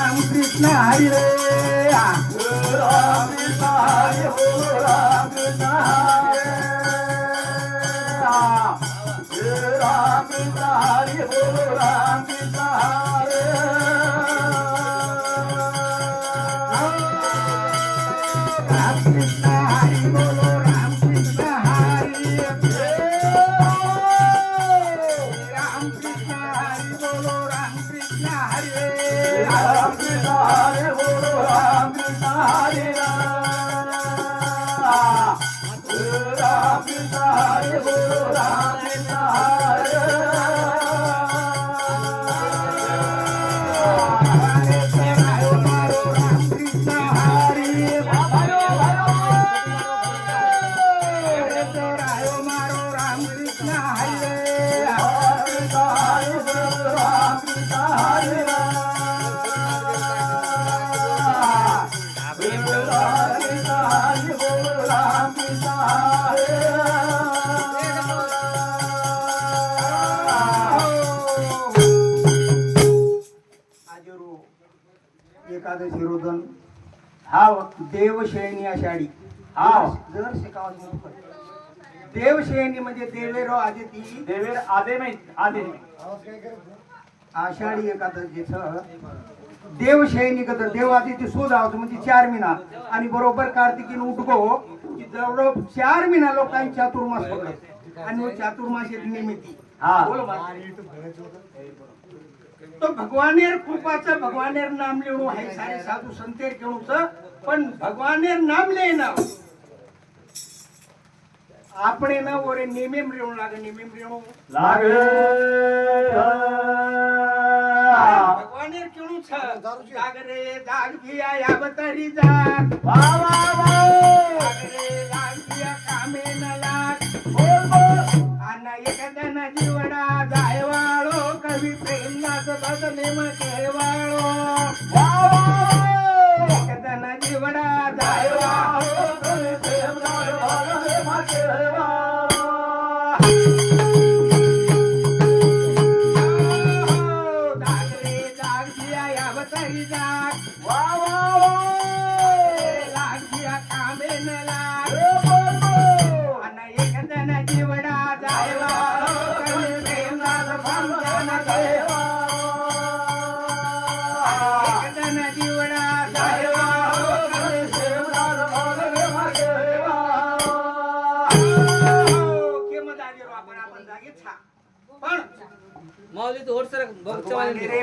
राम कृष्ण हरी रे राम कृष्ण हरी बोलो राम कृष्ण हरी राम कृष्ण हरी बोलो राम कृष्ण हरी राम कृष्ण हरी बोलो राम कृष्ण हरी राम कृष्ण हरी बोलो राम कृष्ण हरी राम कृष्ण हरी बोलो राम कृष्ण हरी राम कृष्ण हरी बोलो राम कृष्ण हरी राम कृष्ण हरी मारो राम कृष्ण हरी राम कृष्ण हरी बोलो राम कृष्ण हरी एकादशी रोदन हा देवशयनी आषाढी हा जर शिकावा देवशयनी म्हणजे देवेरो आदिती देवेर आदे नाही आदे आषाढी एकादशीच देवशयनी कदर देव आदिती शोधावं म्हणजे 4 महिना आणि बरोबर कार्तिकीन उठगो की जवळ 4 महिना लोकांनी चातुर्मास पकडत आणि वो चातुर्मास निमित्ती हा बोल तो भगवानेर कृपाचं भगवानेर नाम लेणू आहे सारे साधू संतेर घेऊनच पण भगवानेर नाम लेना આપણે ના ઓરે નિમેમ રેણું લાગે નિમેમ રેણું લાગે ભગવાને કેણું છે જાગરે જાગ ભિયા અવતારી જાગ વાહ વાહ વાહ જાગરે જાગ ભિયા કામે ન લાગ બોલ બોલ આના એકદના જીવડા જાયવાળો કવિ પ્રેમનાથ બદલેમાં કહેવાળો વાહ વાહ એકદના જીવડા જાયવાળો કવિ પ્રેમનાથ બદલેમાં કહેવાળો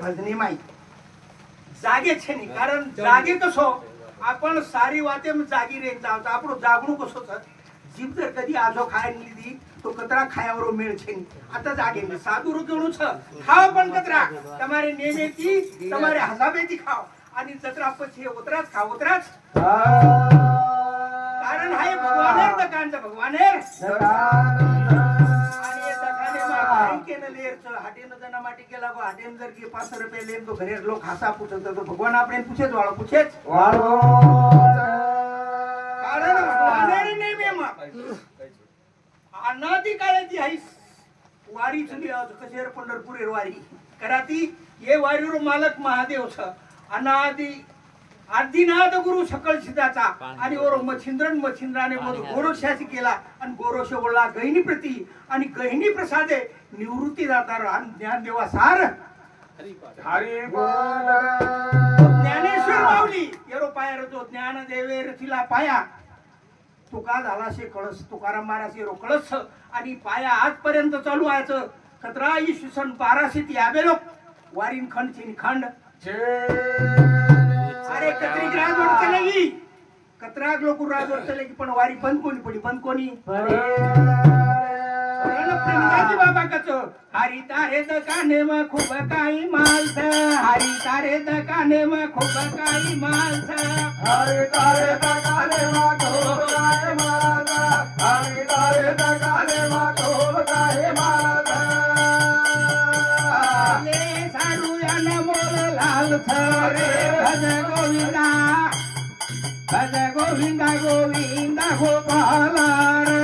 भजनी माई जागे छे नहीं कारण जागे कसो आपण सारी वाते जागी रे जावत आपण जागणू कसो छ जीव जर कधी आजो खाय लीधी तो कतरा खायावरो मेळ छे नहीं आता जागे ने साधू रुकेणू छ खाव पण कतरा તમારે नेमेती તમારે हसाबेती खाव आणि जत्रा પછી उतराच खाव उतराच कारण हाय भगवानेर दकांचा भगवानेर माटी के लागो हाटेम जर की 500 रुपये लेन तो घरे लोग खासा पूछत तो भगवान आपने पूछे वाळो पूछेच वाळो कारण भगवानेर नेमेमा अनादि काळाची हाईस वारी चली कशेर पंढरपूर वारी कराती ये वारीरो मालक महादेव छ अनादि आदिनाथ गुरु सकल सिद्धाचा आणि ओरो मच्छिंद्राने गोरोशाची केला आणि गोरोश बोलला गहिनी प्रती आणि गहिनी प्रसादे निवृत्ती दातार ज्ञान देवा सार हरी बोल ज्ञानेश्वर माऊली येरो पायर जो ज्ञान देवेर तिला पाया तुका झाला शे कळस तुकाराम महाराज येरो कळस आणि पाया आजपर्यंत चालू आहेच 17 इसवी सन 1250 लोक वारीन खंड चिन खंड अरे कतरी राजवट चलेगी कतराग लोक राजवट चलेगी पण वारी बंद कोणी पडी बंद कोणी प्रेमदाजी बाबा कचो हरी तारे दकाने में खूब काही मालस हरी तारे दकाने में खूब काही मालस हरी तारे दकाने में खूब काही मालस हरी तारे दकाने में खूब काही मालस ले सारू याने मोर लाल थरे भज गोविंदा गोविंदा गोपाला रे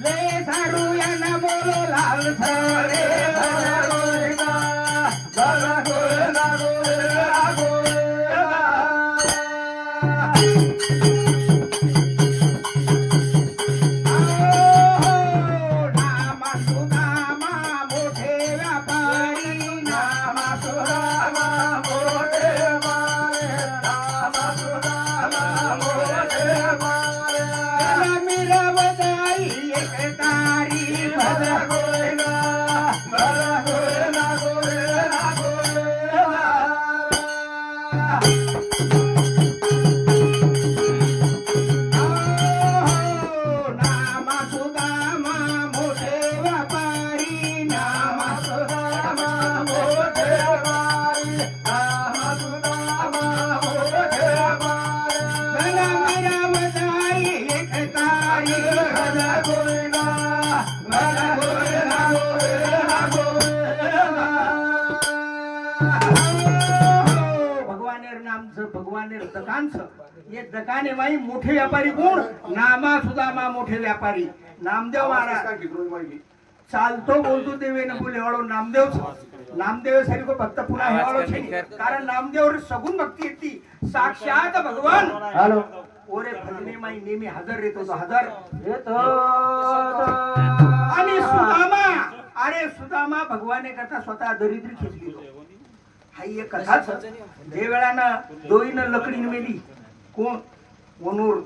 ले सारू यांना बोलो लाल रे ये दकाने माई मोठे व्यापारी कोण नामा सुदामा मोठे व्यापारी नामदेव महाराज चालतो बोलतो देवे न बोले वाळो नामदेव सरी को भक्त पुन्हा हेवाळो छे कारण नामदेव सगुण भक्ती येती साक्षात भगवान हॅलो ओरे भजने माई नेहमी हजर येतो तो हजर येतो आणि सुदामा अरे सुदामा भगवाने करता स्वतः दरिद्री खेचली हाई एक कथाच जे वेळानं दोईनं लकडीने मेली कोण वनूर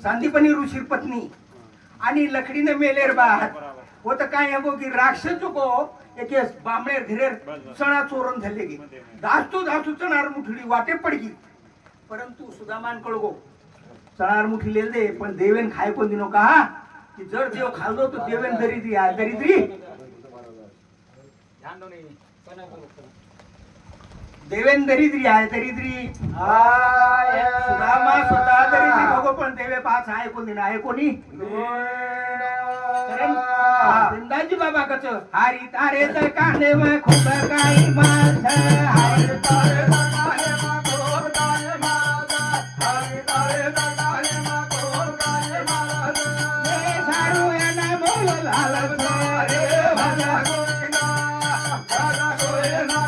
सांदीपनी ऋषी पत्नी आणि लकडीने मेलेर बाहर होत काय हगो की राक्षस को एके बामणेर घरेर चणा चोरण झाले गे दास्तू चणार मुठडी वाटे पडगी परंतु सुदामान कळगो चणार मुठी लेल दे पण देवेन खाय कोण दिनो का की जर देव खाल्लो तो देवेन दरिद्री आहे दरिद्री देवेन दरिद्री आहे दरिद्री सुदामा स्वतः दरिद्री बघो पण देवे पाच आहे कोणी नाही कोणी वृंदाजी बाबा कच हारी तारे तर कांदे मग खूप काही माणस हारी तारे तर कांदे मग खूप काही माणस हारी तारे तर कांदे मग खूप काही माणस हे सारू यांना बोल लाल रे भजा गोविंदा भजा गोविंदा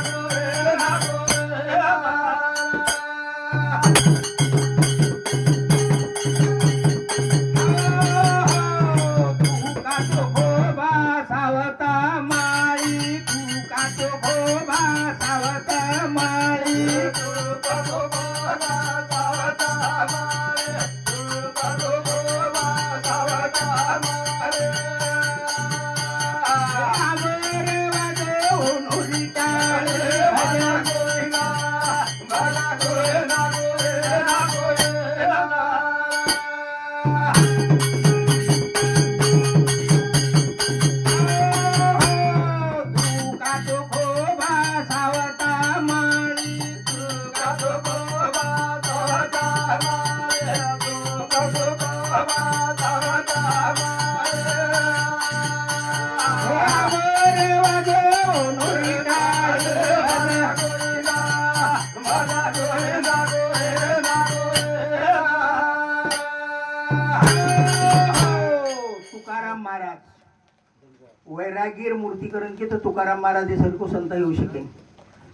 वैरागीर मूर्तीकरण के तर तुकाराम महाराज सारखो संत येऊ शकेन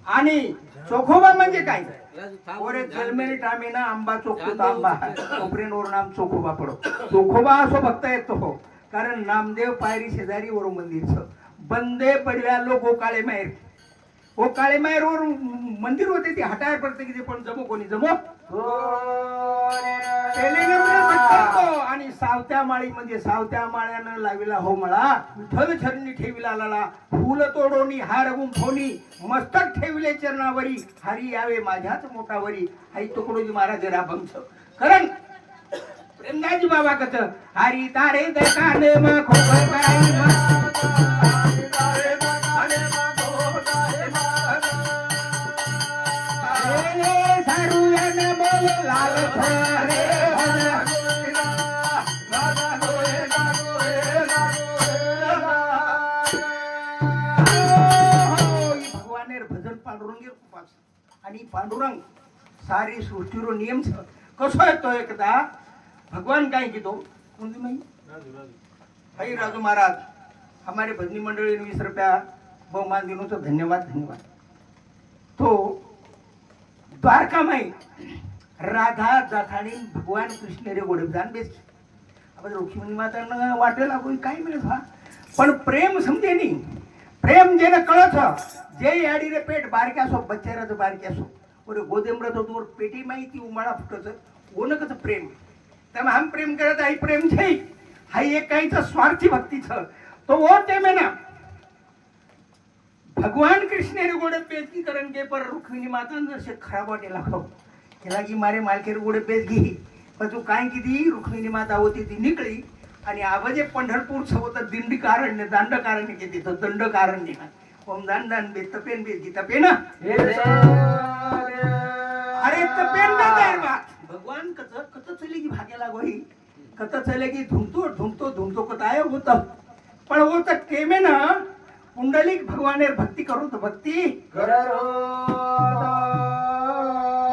आणि चोखोबा म्हणजे काय ओरे जलमेरी टामीना आंबा चोखतो आंबा कोपरेनवर नाम चोखोबा पडो चोखोबा असो भक्त येतो हो कारण नामदेव पायरी शेजारी वर मंदिर बंदे पडव्या लोक ओ काळे माहेर वर मंदिर होते ते हटायर पडते की पण जमो कोणी जमो आणि सावत्या माळी म्हणजे सावत्या माळ्यानं लाविला हो मला विठ्ठल चरणी ठेविला लाला फूल तोडोनी हार गुंफोनी मस्तक ठेविले चरणावरी हरी यावे माझ्याच मोठावरी आई तुकडोजी महाराज राभंच कारण प्रेमदाजी बाबा कच हरी तारे दकाने म खोप काय भजन पांडुरंग आणि पांडुरंग सारी सृष्टीरो नियम कसो येतो एकदा भगवान काय की तो भाई राजू महाराज हमारे भजनी मंडली ने 20 रुपया बहुमान दिनों तो धन्यवाद धन्यवाद। तो द्वारका माई राधा जाथाणी भगवान कृष्ण रे गोडेदान बेस आपण रुक्मिणी माता वाटेला कोई काही मिळत हा पण प्रेम समजे नहीं प्रेम जेने कळत जे याडी रे पेट बारक्या सो बच्चेरा तो बारक्या सो और गोदेम्र तो तोर पेटी माहिती उमाळा फुटत ओनकच प्रेम तम हम प्रेम करत आई प्रेम छै हाई एक काहीच स्वार्थी भक्ती छ तो वो ते में ना भगवान कृष्ण रे गोडे पेज की करण के पर रुक्मिणी माता ने से खराब वाटे लागो केला की मारे मालके रे गोडे पेज घी पण तू काय कीधी रुक्मिणी माता होती ती निकळी आणि आवाजे पंढरपूर छ होता दिंडी कारण दांड कारण के तिथं दंड कारण ने ओम दांडन बे तपेन बे गीता पेना अरे तपेन ना तर बात भगवान कत चले की भागे लागो ही कत चले की धुमतो कताय होता पण वो तर केमे ना पुंडलिक भगवानेर भक्ती करू तो भक्ती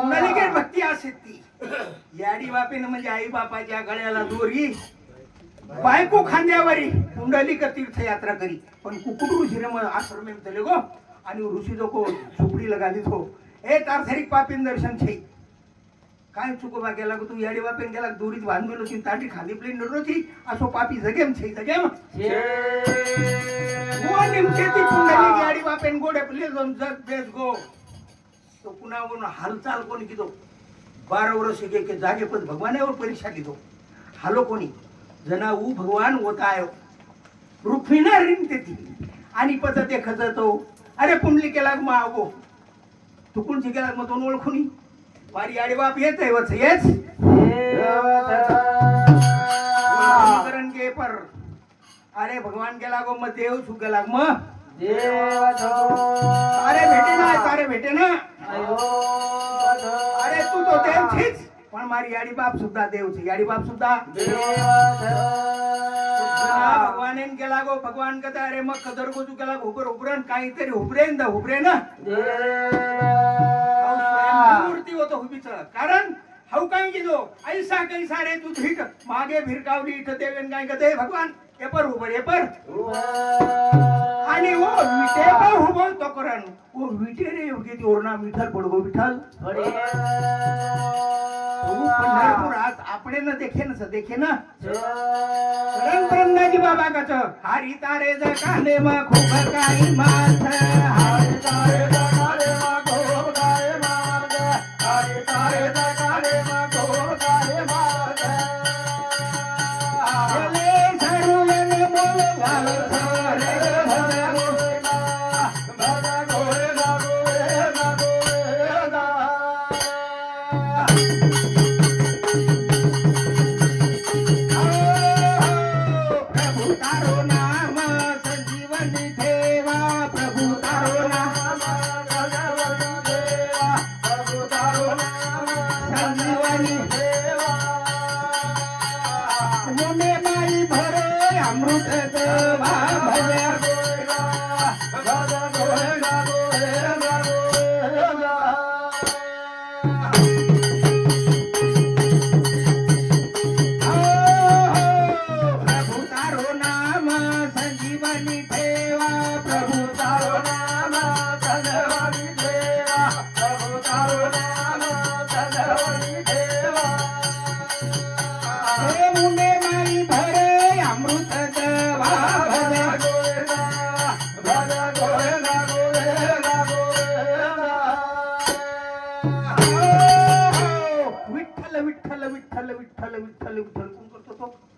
पुंडलिकेर भक्ती असे ती याडी बापेन म्हणजे आई बापाच्या गळ्याला दोरी बायको खांद्यावरी पुंडलिक तीर्थयात्रा करी पण कुकुट ऋषी आश्रम चले गो आणि ऋषी लोक झोपडी लगाली हो ए तारसरिक पापीन दर्शन छे काय चुकोबा गेला तू याडी बापेन गेला दोरीत बांधलेलो ती ताटी खाली प्लेन नरोची असो पापी जगेम छे जगेम वो निमके ती पुंडलिक याडी बापेन गोडे प्ले जम जग बेस गो तो पुन्हा कोण हालचाल कोण किदो 12 वर्ष के जागे पण भगवानावर परीक्षा लिदो हालो कोणी जना ऊ भगवान होता आयो रुक्मिणा रिंगते ती आणि पत देखत तो अरे पुंडली केला मग आवो तू कोण शिकेला मग दोन ओळखुनी मारी आडी बाप येत आहे वच येच करण के पर अरे भगवान केला गो मग देव छु गेला मग देव तारे भेटे ना अरे तू तो देव छीच पण मारी याडी बाप सुद्धा देव छे याडी बाप सुद्धा भगवान केला गो भगवान कथा अरे मग कदर को तू केला उबर उबरन काहीतरी उबरेन द उबरे ना मूर्ती होतो हुबीच कारण हाऊ काय कीदो ऐसा कैसा रे तू ठीक मागे भिरकावली इथं देवेन काय कथे भगवान ए पर उबर ए पर आणि वो विटे पर उबो तो करन वो विटे रे योगी ती ओरना विठ्ठल पडगो विठ्ठल अरे पंढरपूर आज आपणे न देखे ना रंगरंगाजी बाबा कच हरी तारे जकाने मा खूप काही माथ हरी तारे जकाने मा खूप काही मार्ग हरी तारे जकाने मा खूप काही मार्ग आले सरुले बोल घाल सारे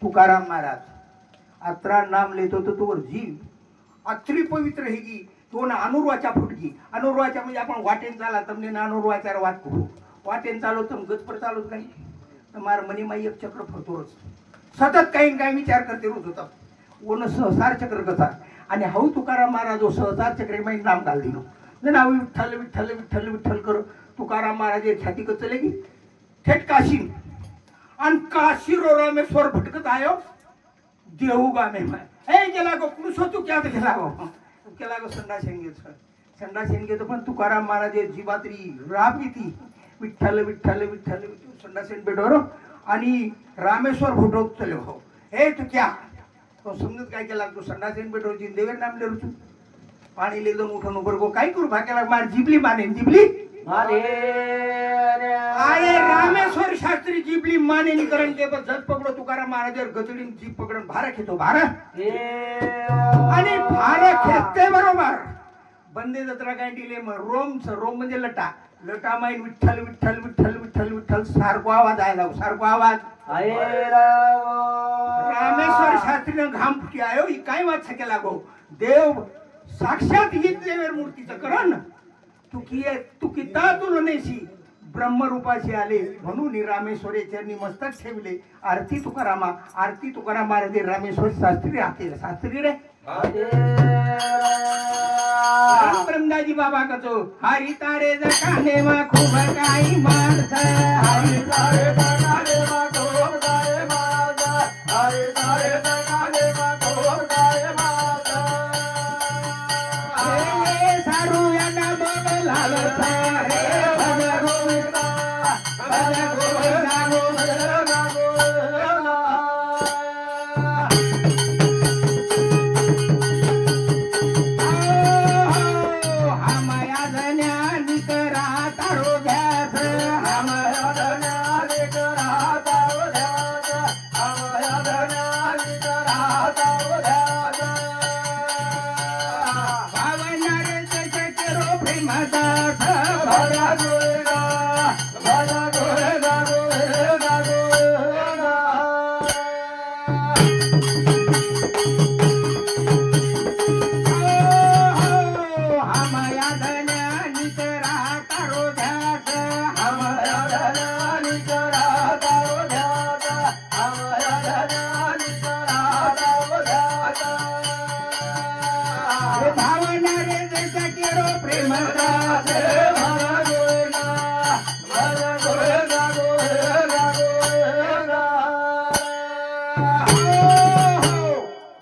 तुकाराम महाराज अत्रा नाम लेतो तो तोवर जीव अत्री पवित्र हेगी तो ना अनुर्वाचा फुटगी अनुर्वाचा म्हणजे आपण वाटेन चाला तमने ना अनुर्वाचा वाट करू वाटेन चालो तम गजपर चालत नाही तर मार मनी माई एक चक्र फरतोच सतत काही विचार करते रोज होता ओन सहसार चक्र कसा आणि हाऊ तुकाराम महाराज सहसार चक्र माई नाम घाल दिलो ना विठ्ठल विठ्ठल विठ्ठल विठ्ठल कर तुकाराम महाराज छाती को चलेगी थेट काशी आणि काशी रो रामेश्वर भटकत आयो देऊ गामे ए गेला गो पुरुषो तू क्या गेला गो केला गो संडा शेंगेचं पण तुकाराम महाराज जीवात्री राब घेती विठ्ठल विठ्ठल विठ्ठल संडा शेण बेटवर आणि रामेश्वर फोटो चले हो हे तू क्या तो समजत काय केला तू संडासेन पेटवची देवेर नाम ले तू पाणी ले जाऊन उठून उभर गो काय करू भाग्याला मार जिबली माने जिबली अरे रामेश्वर शास्त्री जिबली माने करण के बस झट पकडो तुकाराम महाराजर गचडीन जीप पकडून भारा खेतो भारा आणि भारा खेचते बरोबर बंदे जत्रा काय दिले रोम म्हणजे लटा लटा माईन विठ्ठल विठ्ठल विठ्ठल विठ्ठल विठ्ठल सारखो आवाज आयला सारखो आवाज रामेश्वर शास्त्रीनं घाम फुटी आयो ही काय वाच सके लागो देव साक्षात हीच देवेर मूर्तीचं करण तू किता तुला नेशी ब्रह्मरूपाशी आले म्हणून रामेश्वरे चरणी मस्तक ठेवले आरती तुकाराम महाराज रामेश्वर शास्त्री शास्त्री रे ब्रह्मदाजी बाबा कचो हरी तारे जकाने मा खूप काही माणस हरी तारे जकाने मा खूप काही माणस हरी तारे जकाने मा खूप काही माणस हे सारू यांना बदलाल सारे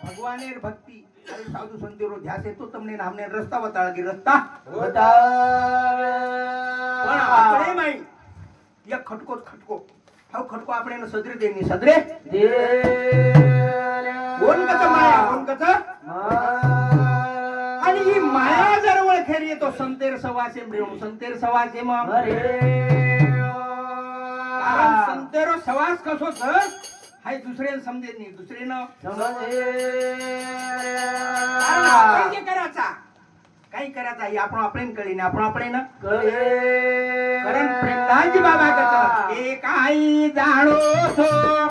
भगवंता भक्ति साधु संतेरो ध्यास येतो तमने नामने रस्ता बताळ की रस्ता पण आपणे माई एक खटको हाव खटको आपणे न सदरे देनी सदरे कोण कच आणि ही माया जर ओळखेर येतो संतेर सवासे प्रेम संतेर सवासे मग कारण संतेरो सवास कसो सर हाय दुसरे समजेत नाही दुसरे न काही करायचा ही आपण आपल्यान कळी ना आपण आपले ना कारण प्रेमदाजी बाबा कथा ए काही जाणो सो